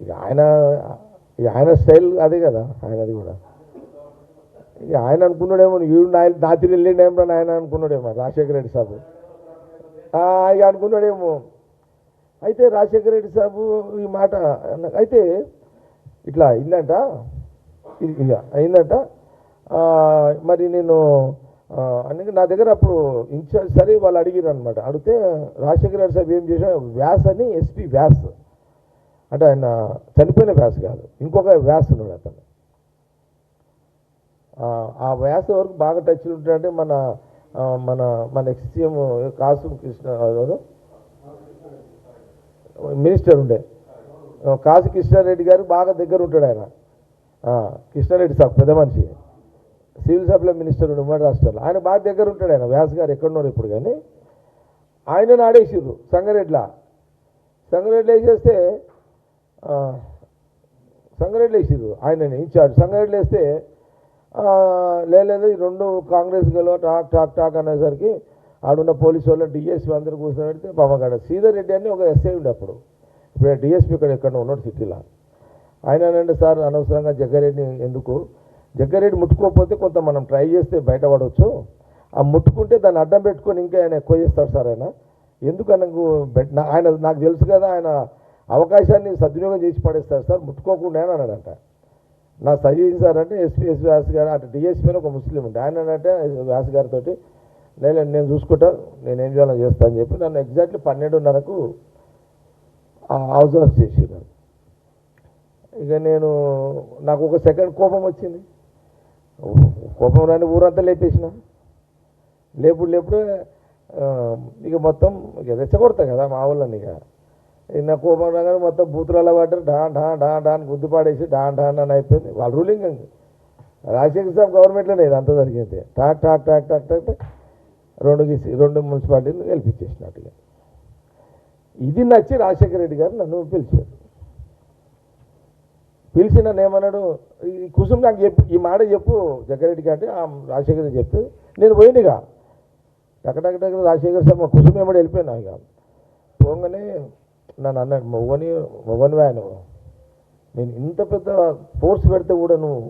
ఇక ఆయన స్టైల్ అదే కదా ఆయనది కూడా. ఇక ఆయన అనుకున్నాడేమో వీడు నాతిరి వెళ్ళిండేమో ఆయన అనుకున్నాడేమో రాజశేఖర రెడ్డి సాబు ఇక అనుకున్నాడేమో. అయితే రాజశేఖర రెడ్డి సాబు ఈ మాట అయితే ఇట్లా అయిందంట, ఇక అయిందంట. మరి నేను అందుకే నా దగ్గర అప్పుడు ఇన్ఛార్జ్ సరే వాళ్ళు అడిగారు అనమాట. అడిగితే రాజశేఖర రెడ్డి సాబ్ ఏం చేశాడు, వ్యాస్ అని ఎస్పీ వ్యాస్ అంటే ఆయన చనిపోయిన వ్యాస్ కాదు, ఇంకొక వ్యాస్ ఉన్నాడు అతను. ఆ వ్యాస వరకు బాగా టచ్లు ఉంటాడంటే మన మన మన ఎక్స్సీఎం కాసు కృష్ణ మినిస్టర్ ఉండే కాసు కృష్ణారెడ్డి గారు బాగా దగ్గర ఉంటాడు ఆయన. కృష్ణారెడ్డి సాబ్ పెద్ద మనిషి, సివిల్ సప్లై మినిస్టర్ ఉండే ఉమ్మడి రాష్ట్రాల్లో. ఆయన బాగా దగ్గర ఉంటాడు. ఆయన వ్యాస్ గారు ఎక్కడున్నారు ఇప్పుడు, కానీ ఆయనను ఆడేసిర్రు సంగారెడ్డిలో వేసేస్తే సంగారెడ్డిలో వేసిర్రు ఆయనని ఇన్ఛార్జ్. సంగారెడ్డిలో వేస్తే లేదు ఈ రెండు కాంగ్రెస్ గెలవ టాక్ టాక్ టాక్ అనేసరికి ఆడున్న పోలీసు వాళ్ళు డిఎస్పీ అందరూ కూర్చొని పెడితే పాపగాడ శ్రీధర్ రెడ్డి అని ఒక ఎస్ఐ ఉండే అప్పుడు, ఇప్పుడు డిఎస్పీ ఎక్కడ ఉన్నాడు సిటీలో. ఆయన అంటే సార్ అనవసరంగా జగ్గారెడ్డిని ఎందుకు, జగ్గారెడ్డి ముట్టుకోకపోతే కొంత మనం ట్రై చేస్తే బయటపడవచ్చు, ఆ ముట్టుకుంటే దాన్ని అడ్డం పెట్టుకొని ఇంకా ఆయన ఎక్కువ చేస్తాడు సార్ ఆయన, ఎందుకు ఆయన నాకు తెలుసు కదా ఆయన అవకాశాన్ని సద్వినియోగం చేసి పడేస్తారు సార్ ముట్టుకోకుండా అని అన్నాడంట. నా సజెషన్ సార్ అంటే ఎస్పీ వ్యాస్ గారు అంటే డిఎస్పీ అని ఒక ముస్లిం ఉంటే ఆయన అంటే వ్యాస్ గారితో నేను చూసుకుంటా, నేనేం చేయాలో చేస్తా అని చెప్పి నన్ను ఎగ్జాక్ట్లీ 12:30కు అబ్జర్వ్ చేసిరు. ఇక నాకు ఒక సెకండ్ కోపం వచ్చింది. కోపం రాని ఊరంతా లేపేసిన, లేపుడు ఇక మొత్తం ఇక రెచ్చగొడతాం కదా మా వాళ్ళని. ఇక నా కోపం రాగానే మొత్తం బూతులలో పడ్డారు, డా అని గుద్దు పాడేసి డా అని అయిపోయింది. వాళ్ళ రూలింగ్ రాజశేఖర్ సాబ్ గవర్నమెంట్లోనే ఇది అంతా జరిగింది. Talk talk talk talk talk talk రెండు మున్సిపాలిటీలు గెలిపించేసినట్టుగా. ఇది నచ్చి రాజశేఖర రెడ్డి గారు నన్ను పిలిచి నన్ను ఏమన్నాడు, ఈ కుసుమ్ నాకు చెప్పు, ఈ మాట చెప్పు జగ్గారెడ్డికి అంటే రాజశేఖర్ రెడ్డి చెప్తే నేను పోయిందిగా టకటక రాజశేఖర్ సార్ మా కుసుమ్ ఏమో వెళ్ళిపోయినా. ఇక పోగానే నన్ను అన్నాడు, మొగనివా నువ్వు, నేను ఇంత పెద్ద ఫోర్స్ పెడితే కూడా నువ్వు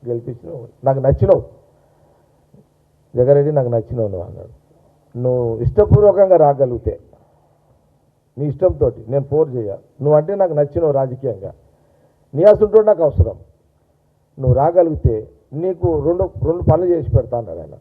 గెలిపించినావు, నాకు నచ్చినావు జగ్గారెడ్డి, నాకు నచ్చినావు నువ్వు అన్నాడు. నువ్వు ఇష్టపూర్వకంగా రాగలిగితే నీ ఇష్టంతో నేను ఫోర్స్ చేయాలి, నువ్వంటే నాకు నచ్చినావు రాజకీయంగా, నీ అసంటో నాకు అవసరం, నువ్వు రాగలిగితే నీకు రెండు పనులు చేసి పెడతా అన్నాడు ఆయన.